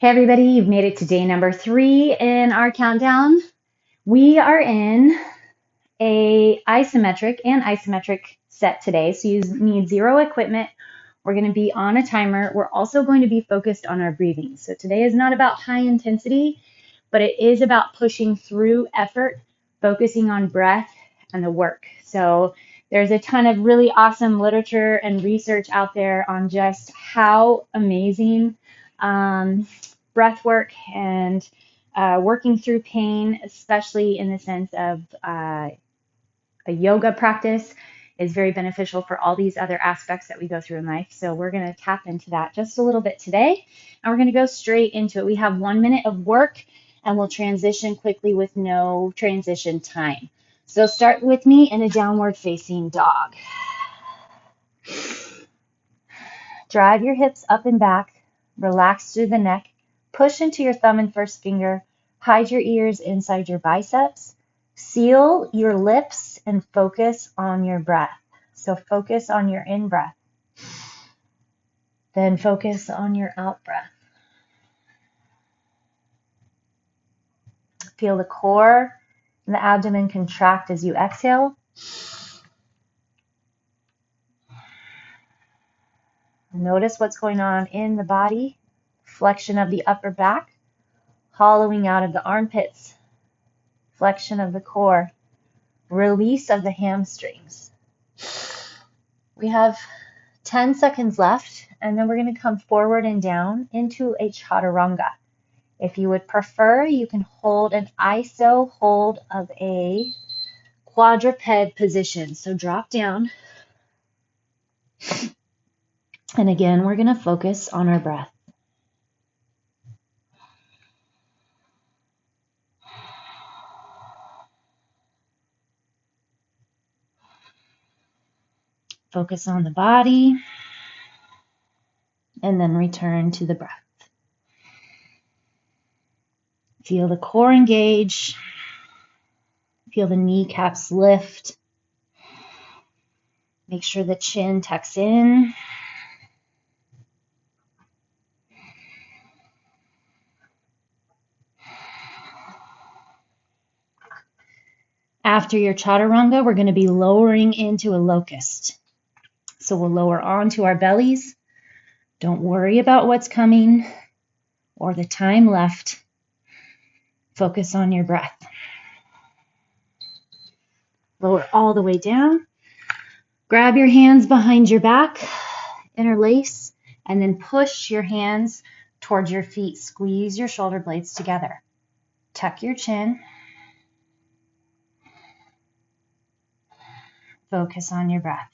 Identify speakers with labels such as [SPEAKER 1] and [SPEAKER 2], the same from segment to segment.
[SPEAKER 1] Hey everybody, you've made it to day number 3 in our countdown. We are in a isometric and isometric set today, so you need 0 equipment. We're going to be on a timer. We're also going to be focused on our breathing. So today is not about high intensity, but it is about pushing through effort, focusing on breath and the work. So there's a ton of really awesome literature and research out there on just how amazing breath work and working through pain, especially in the sense of a yoga practice, is very beneficial for all these other aspects that we go through in life. So we're going to tap into that just a little bit today, and we're going to go straight into it. We have 1 minute of work, and we'll transition quickly with no transition time. So start with me in a downward facing dog. Drive your hips up and back, relax through the neck, push into your thumb and first finger, hide your ears inside your biceps, seal your lips and focus on your breath. So focus on your in-breath, then focus on your out-breath. Feel the core and the abdomen contract as you exhale. Notice what's going on in the body. Flexion of the upper back, hollowing out of the armpits, flexion of the core, release of the hamstrings. We have 10 seconds left, and then we're going to come forward and down into a Chaturanga. If you would prefer, you can hold an iso hold of a quadruped position. So drop down. And again, we're going to focus on our breath. Focus on the body, and then return to the breath. Feel the core engage. Feel the kneecaps lift. Make sure the chin tucks in. After your Chaturanga, we're going to be lowering into a Locust. So we'll lower onto our bellies. Don't worry about what's coming or the time left. Focus on your breath. Lower all the way down. Grab your hands behind your back, interlace, and then push your hands towards your feet. Squeeze your shoulder blades together. Tuck your chin. Focus on your breath.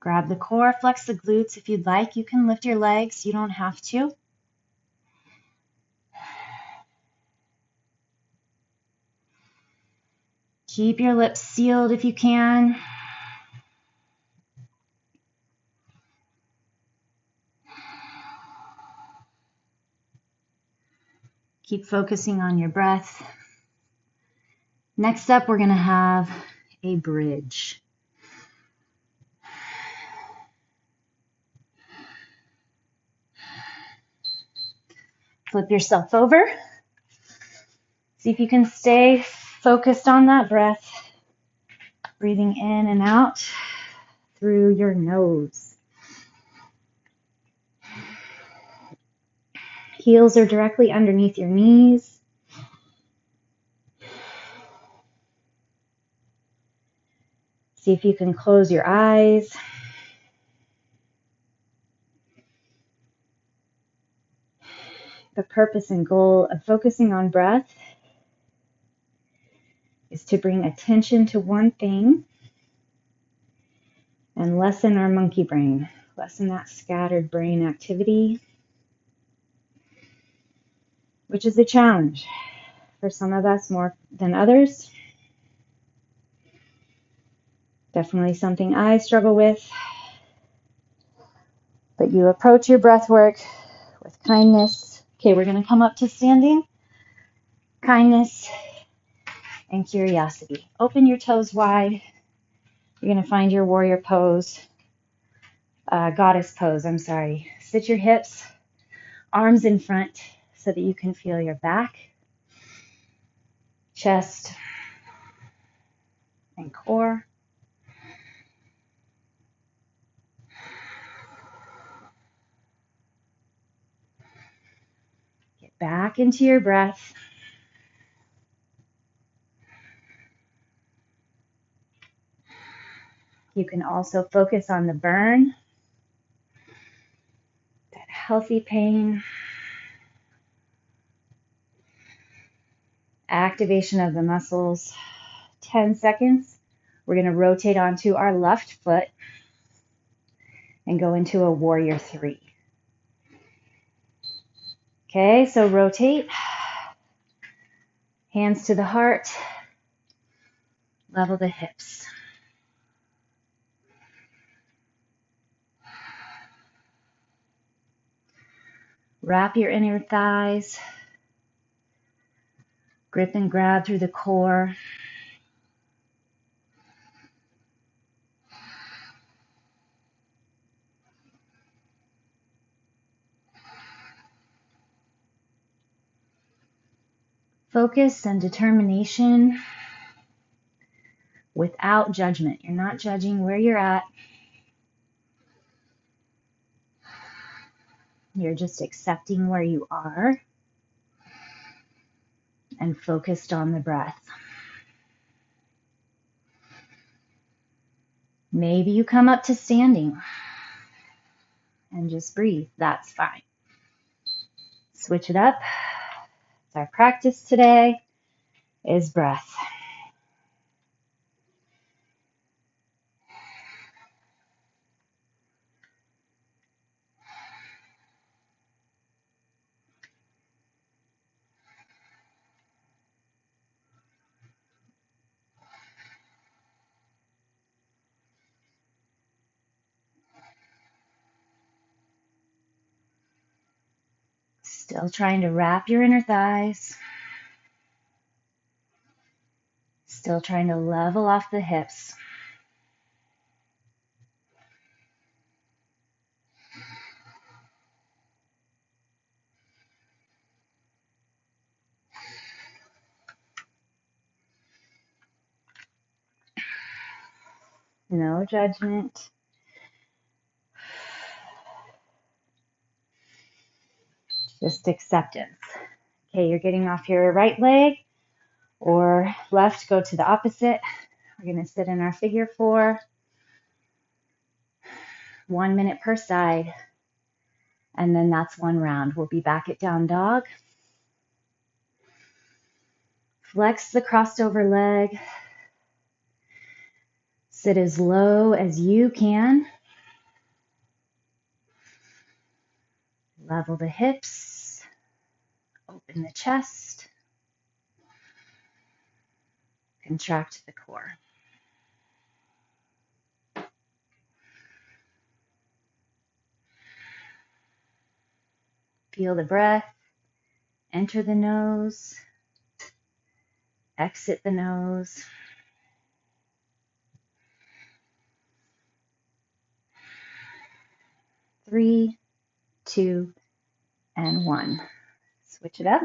[SPEAKER 1] Grab the core, flex the glutes. If you'd like, you can lift your legs. You don't have to. Keep your lips sealed if you can. Keep focusing on your breath. Next up, we're going to have a bridge. Flip yourself over. See if you can stay focused on that breath. Breathing in and out through your nose. Heels are directly underneath your knees. See if you can close your eyes. The purpose and goal of focusing on breath is to bring attention to one thing and lessen our monkey brain, lessen that scattered brain activity, which is a challenge for some of us more than others. Definitely something I struggle with. But you approach your breath work with kindness. Okay, we're going to come up to standing. Kindness and curiosity. Open your toes wide. You're going to find your warrior pose, goddess pose, I'm sorry. Sit your hips, arms in front so that you can feel your back, chest, and core. Get back into your breath. You can also focus on the burn, that healthy pain, activation of the muscles. 10 seconds. We're going to rotate onto our left foot and go into a warrior 3. Okay, so rotate. Hands to the heart. Level the hips. Wrap your inner thighs. Grip and grab through the core. Focus and determination without judgment. You're not judging where you're at. You're just accepting where you are and focused on the breath. Maybe you come up to standing and just breathe. That's fine. Switch it up. It's our practice today is breath. Still trying to wrap your inner thighs. Still trying to level off the hips. No judgment. Just acceptance. Okay, you're getting off your right leg or left, go to the opposite. We're going to sit in our figure 4. 1 minute per side. And then that's one round. We'll be back at down dog. Flex the crossed over leg. Sit as low as you can. Level the hips. Open the chest. Contract the core. Feel the breath. Enter the nose. Exit the nose. 3, 2, and 1. Switch it up.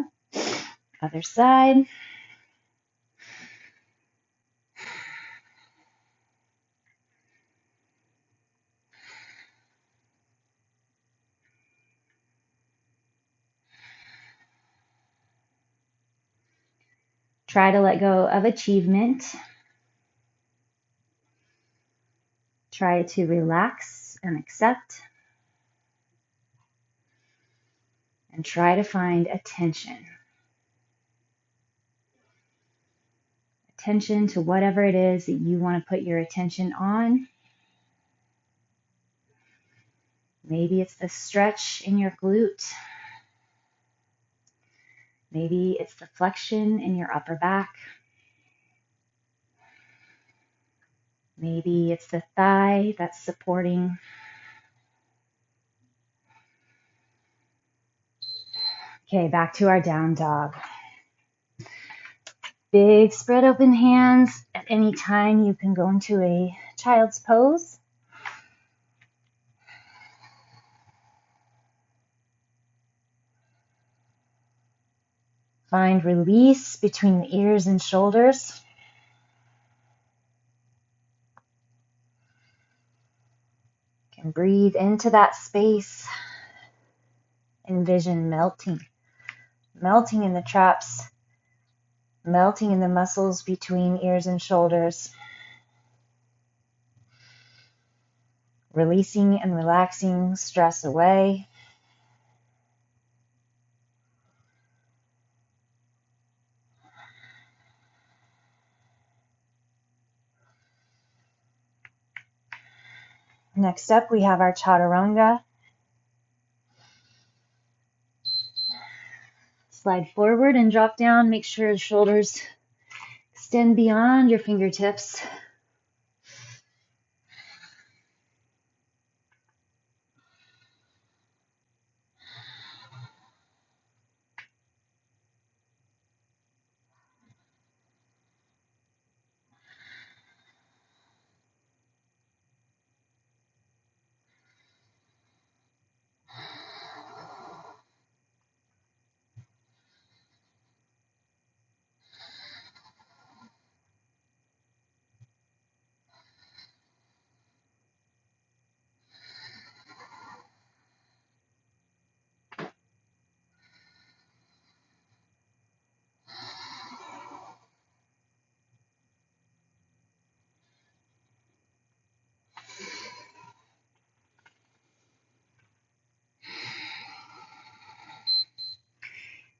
[SPEAKER 1] Other side. Try to let go of achievement. Try to relax and accept. And try to find attention. Attention to whatever it is that you want to put your attention on. Maybe it's the stretch in your glute. Maybe it's the flexion in your upper back. Maybe it's the thigh that's supporting. Okay, back to our down dog. Big spread open hands. At any time you can go into a child's pose. Find release between the ears and shoulders. You can breathe into that space. Envision melting. Melting in the traps. Melting in the muscles between ears and shoulders. Releasing and relaxing stress away. Next up, we have our Chaturanga. Slide forward and drop down. Make sure the shoulders extend beyond your fingertips.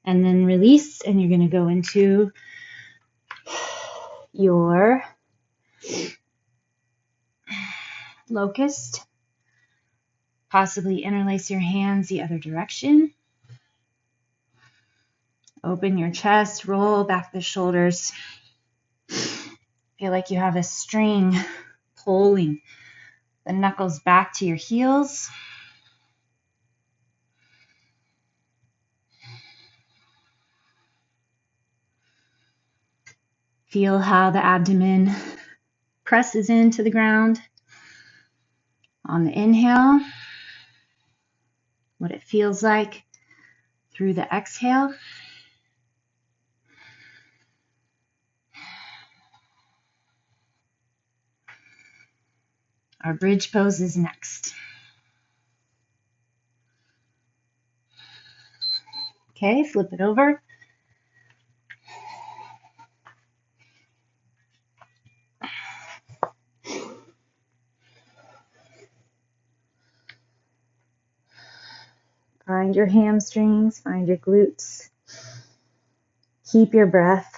[SPEAKER 1] And then release, and you're going to go into your Locust. Possibly interlace your hands the other direction. Open your chest, roll back the shoulders. Feel like you have a string pulling the knuckles back to your heels. Feel how the abdomen presses into the ground on the inhale, what it feels like through the exhale. Our bridge pose is next. Okay, flip it over. Find your hamstrings, find your glutes. Keep your breath.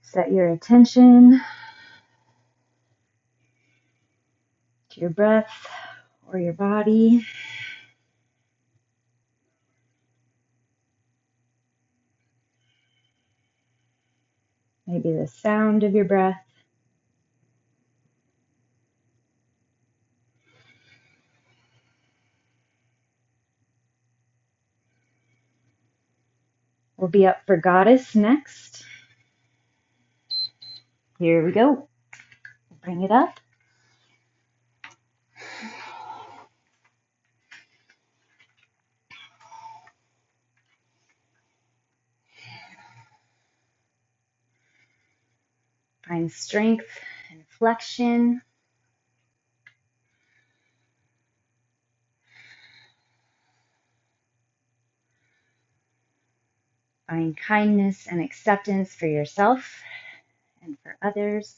[SPEAKER 1] Set your attention to your breath or your body. Maybe the sound of your breath. We'll be up for Goddess next. Here we go. Bring it up. Find strength and flexion. Find kindness and acceptance for yourself and for others.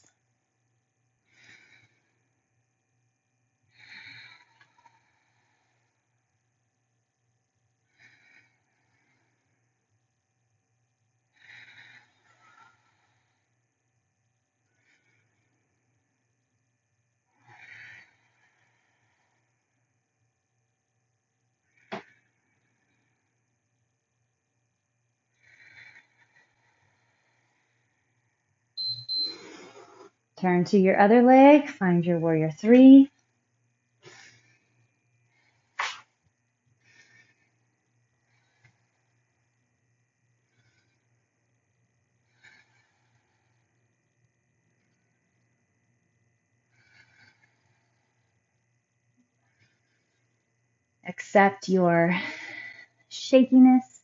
[SPEAKER 1] Turn to your other leg, find your warrior three. Accept your shakiness.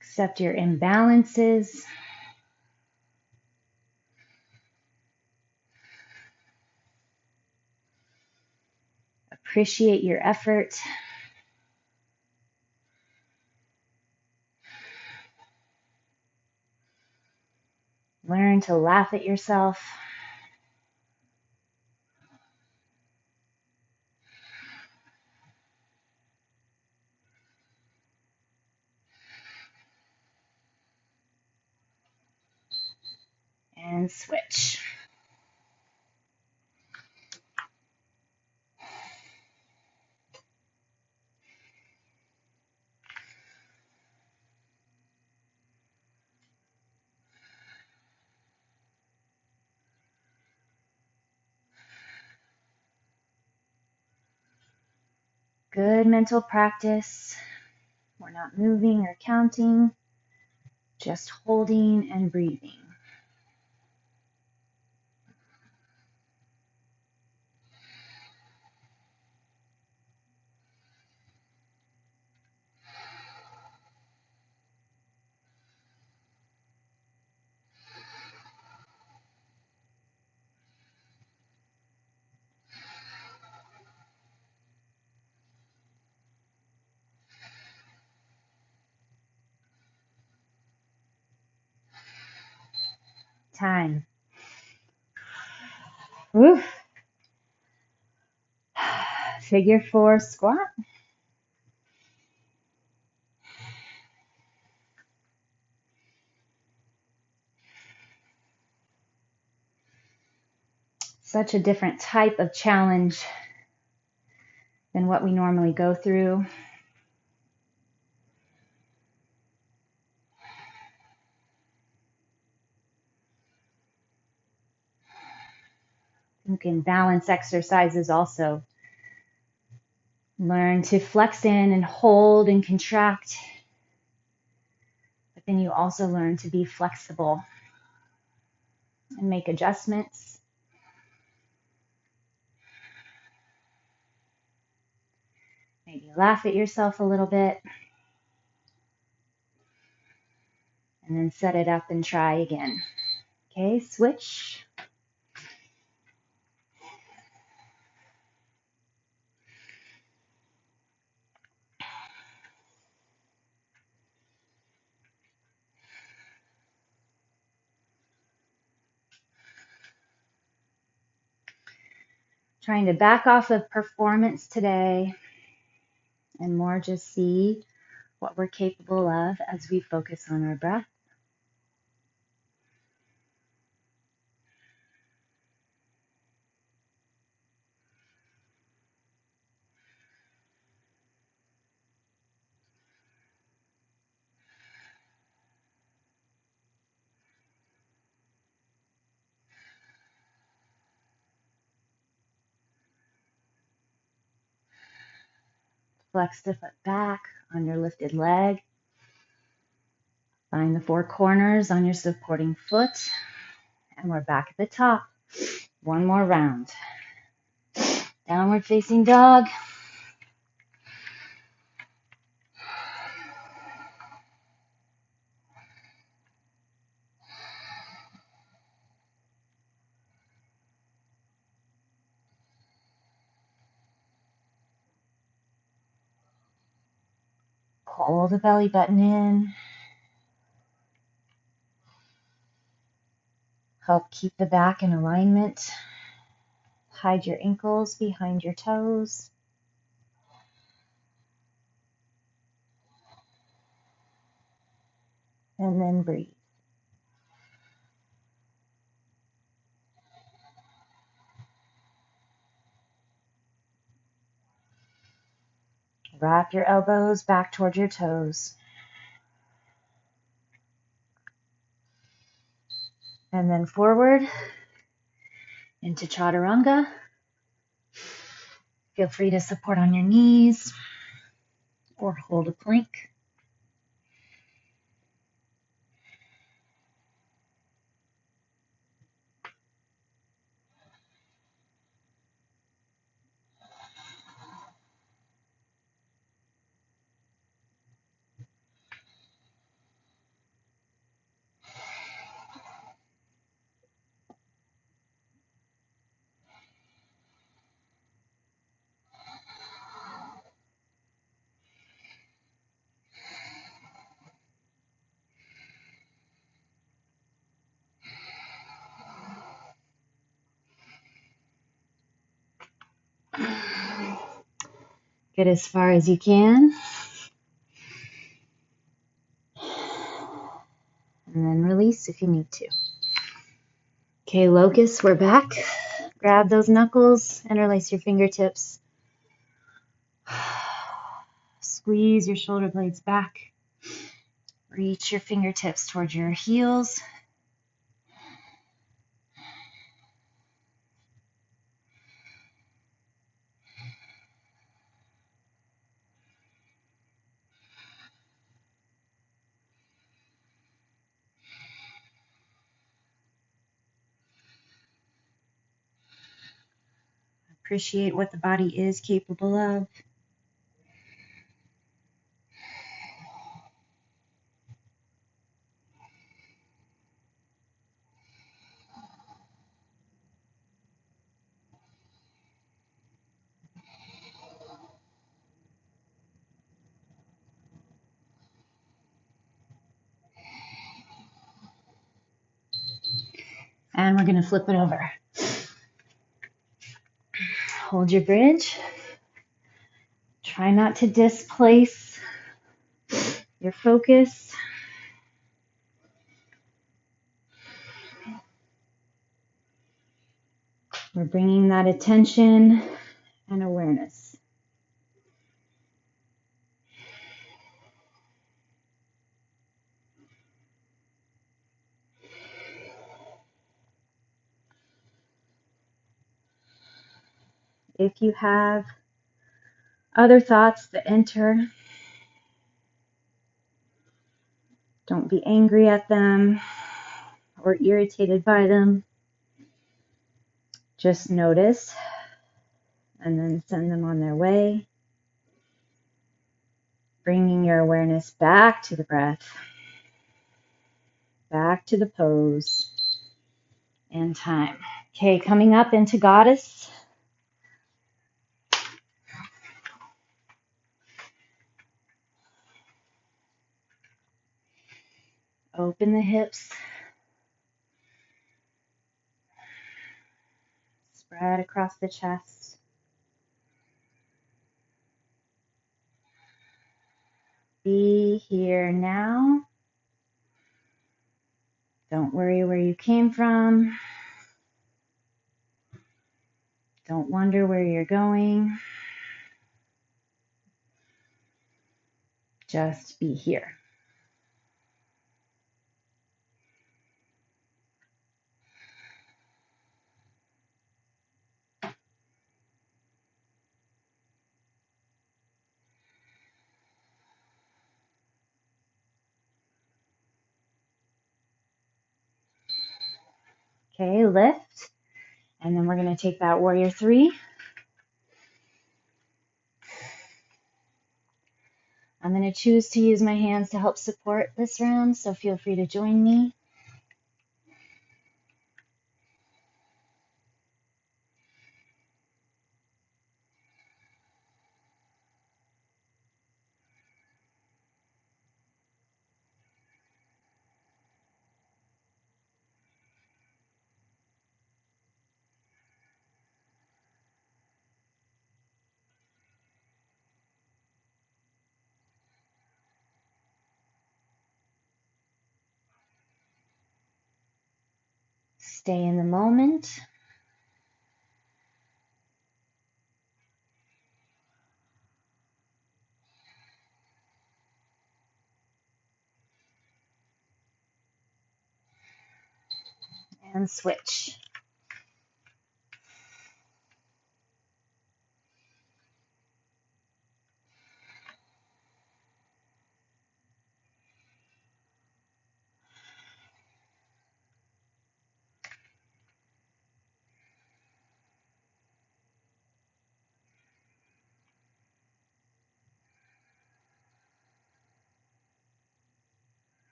[SPEAKER 1] Accept your imbalances. Appreciate your effort. Learn to laugh at yourself. And switch. Good mental practice. We're not moving or counting, just holding and breathing. Time. Woo. Figure 4 squat. Such a different type of challenge than what we normally go through. You can balance exercises also. Learn to flex in and hold and contract. But then you also learn to be flexible and make adjustments. Maybe laugh at yourself a little bit. And then set it up and try again. Okay, switch. Trying to back off of performance today and more just see what we're capable of as we focus on our breath. Flex the foot back on your lifted leg. Find the 4 corners on your supporting foot. And we're back at the top. One more round. Downward facing dog. Pull the belly button in. Help keep the back in alignment. Hide your ankles behind your toes. And then breathe. Wrap your elbows back toward your toes. And then forward into Chaturanga. Feel free to support on your knees or hold a plank. Get as far as you can. And then release if you need to. Okay, Locust, we're back. Grab those knuckles, interlace your fingertips. Squeeze your shoulder blades back. Reach your fingertips towards your heels. Appreciate what the body is capable of. And we're going to flip it over. Hold your bridge. Try not to displace your focus. We're bringing that attention and awareness. If you have other thoughts that enter, don't be angry at them or irritated by them. Just notice and then send them on their way. Bringing your awareness back to the breath, back to the pose, and time. Okay, coming up into Goddess. Open the hips. Spread across the chest. Be here now. Don't worry where you came from. Don't wonder where you're going. Just be here. Okay, lift. And then we're going to take that warrior three. I'm going to choose to use my hands to help support this round, so feel free to join me. Stay in the moment. And switch.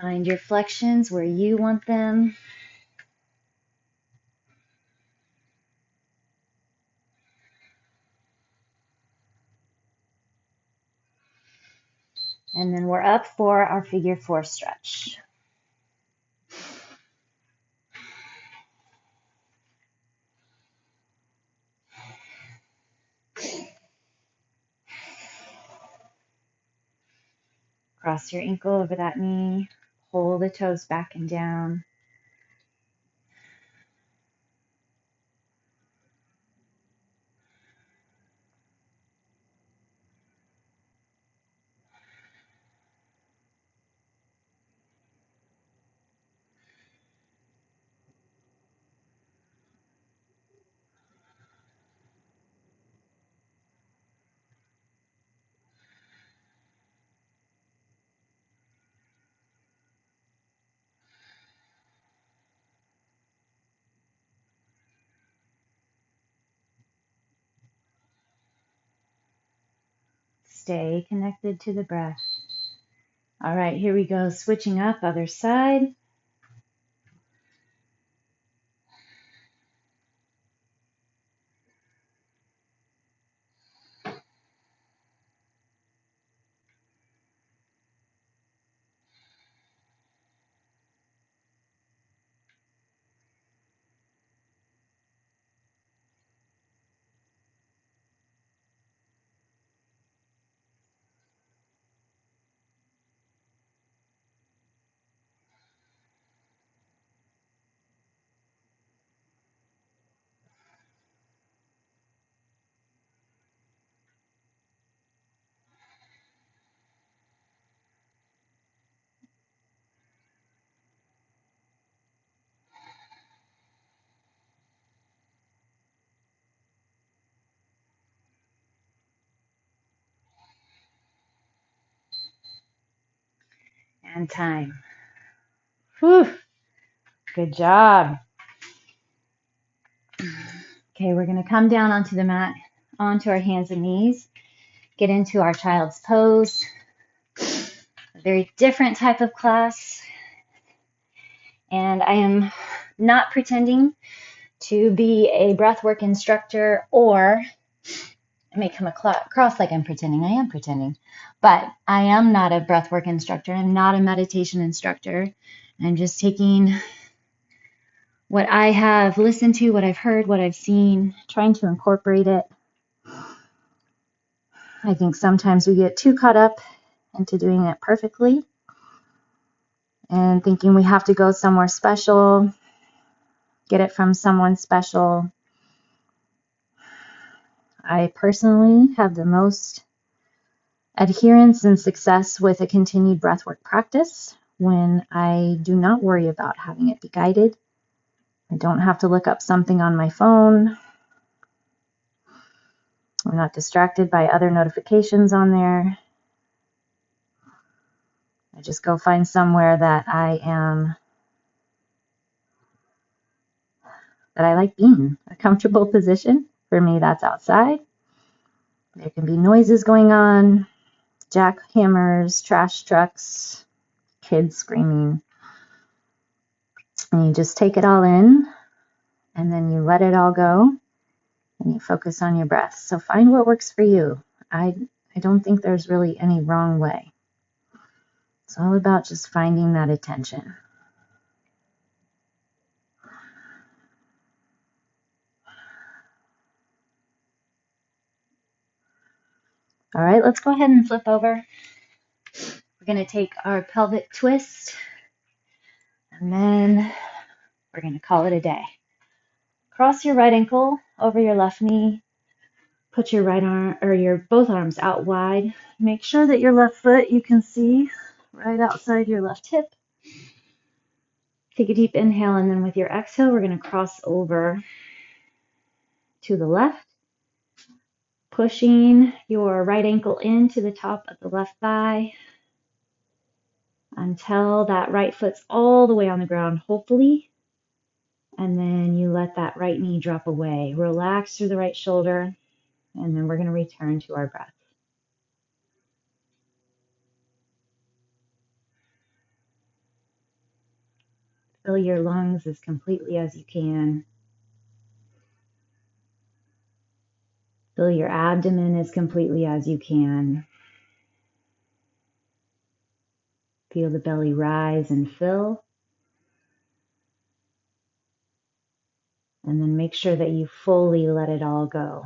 [SPEAKER 1] Find your flexions where you want them. And then we're up for our figure 4 stretch. Cross your ankle over that knee. Pull the toes back and down. Stay connected to the breath. All right, here we go. Switching up, other side. And time. Whew. Good job. Okay, we're going to come down onto the mat, onto our hands and knees, get into our child's pose. A very different type of class. And I am not pretending to be a breathwork instructor, or it may come across like I'm pretending. I am pretending. But I am not a breathwork instructor. I'm not a meditation instructor. I'm just taking what I have listened to, what I've heard, what I've seen, trying to incorporate it. I think sometimes we get too caught up into doing it perfectly and thinking we have to go somewhere special, get it from someone special. I personally have the most adherence and success with a continued breathwork practice when I do not worry about having it be guided. I don't have to look up something on my phone. I'm not distracted by other notifications on there. I just go find somewhere that I like being, a comfortable position. For me, that's outside. There can be noises going on, jackhammers, trash trucks, kids screaming. And you just take it all in, and then you let it all go, and you focus on your breath. So find what works for you. I don't think there's really any wrong way. It's all about just finding that attention. All right, let's go ahead and flip over. We're going to take our pelvic twist, and then we're going to call it a day. Cross your right ankle over your left knee. Put your right arm or your both arms out wide. Make sure that your left foot you can see right outside your left hip. Take a deep inhale, and then with your exhale, we're going to cross over to the left, pushing your right ankle into the top of the left thigh until that right foot's all the way on the ground, hopefully. And then you let that right knee drop away. Relax through the right shoulder, and then we're going to return to our breath. Fill your lungs as completely as you can. Fill your abdomen as completely as you can. Feel the belly rise and fill. And then make sure that you fully let it all go.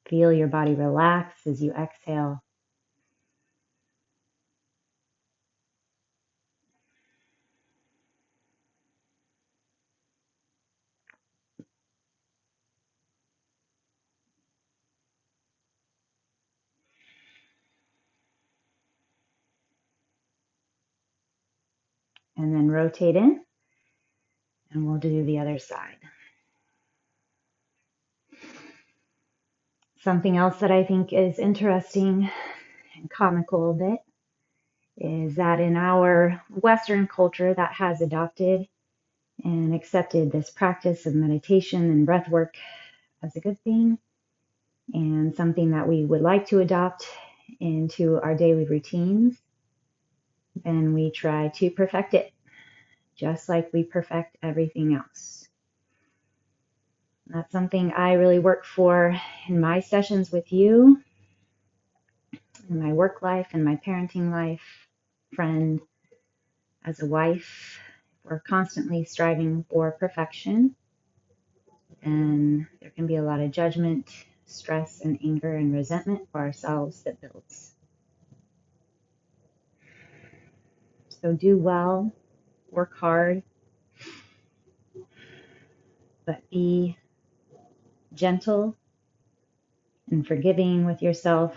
[SPEAKER 1] Feel your body relax as you exhale. And then rotate in, and we'll do the other side. Something else that I think is interesting and comical a bit is that in our Western culture that has adopted and accepted this practice of meditation and breath work as a good thing and something that we would like to adopt into our daily routines, then we try to perfect it, just like we perfect everything else. That's something I really work for in my sessions with you, in my work life, in my parenting life, friend, as a wife. We're constantly striving for perfection, and there can be a lot of judgment, stress, and anger and resentment for ourselves that builds. So do well, work hard, but be gentle and forgiving with yourself.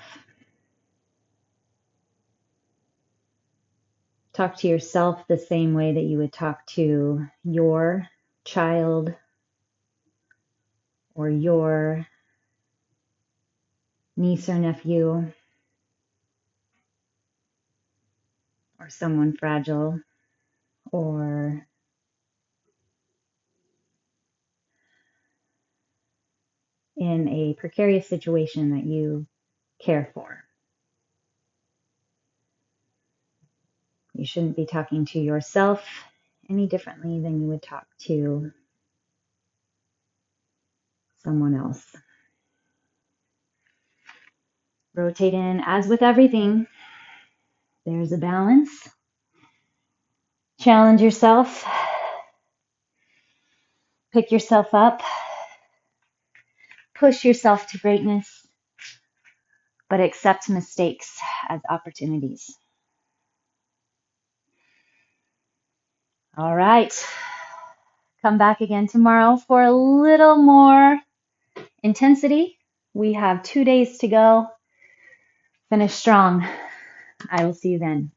[SPEAKER 1] Talk to yourself the same way that you would talk to your child or your niece or nephew or someone fragile or in a precarious situation that you care for. You shouldn't be talking to yourself any differently than you would talk to someone else. Rotate in. As with everything, there's a balance. Challenge yourself. Pick yourself up. Push yourself to greatness, but accept mistakes as opportunities. All right. Come back again tomorrow for a little more intensity. We have 2 days to go. Finish strong. I will see you then.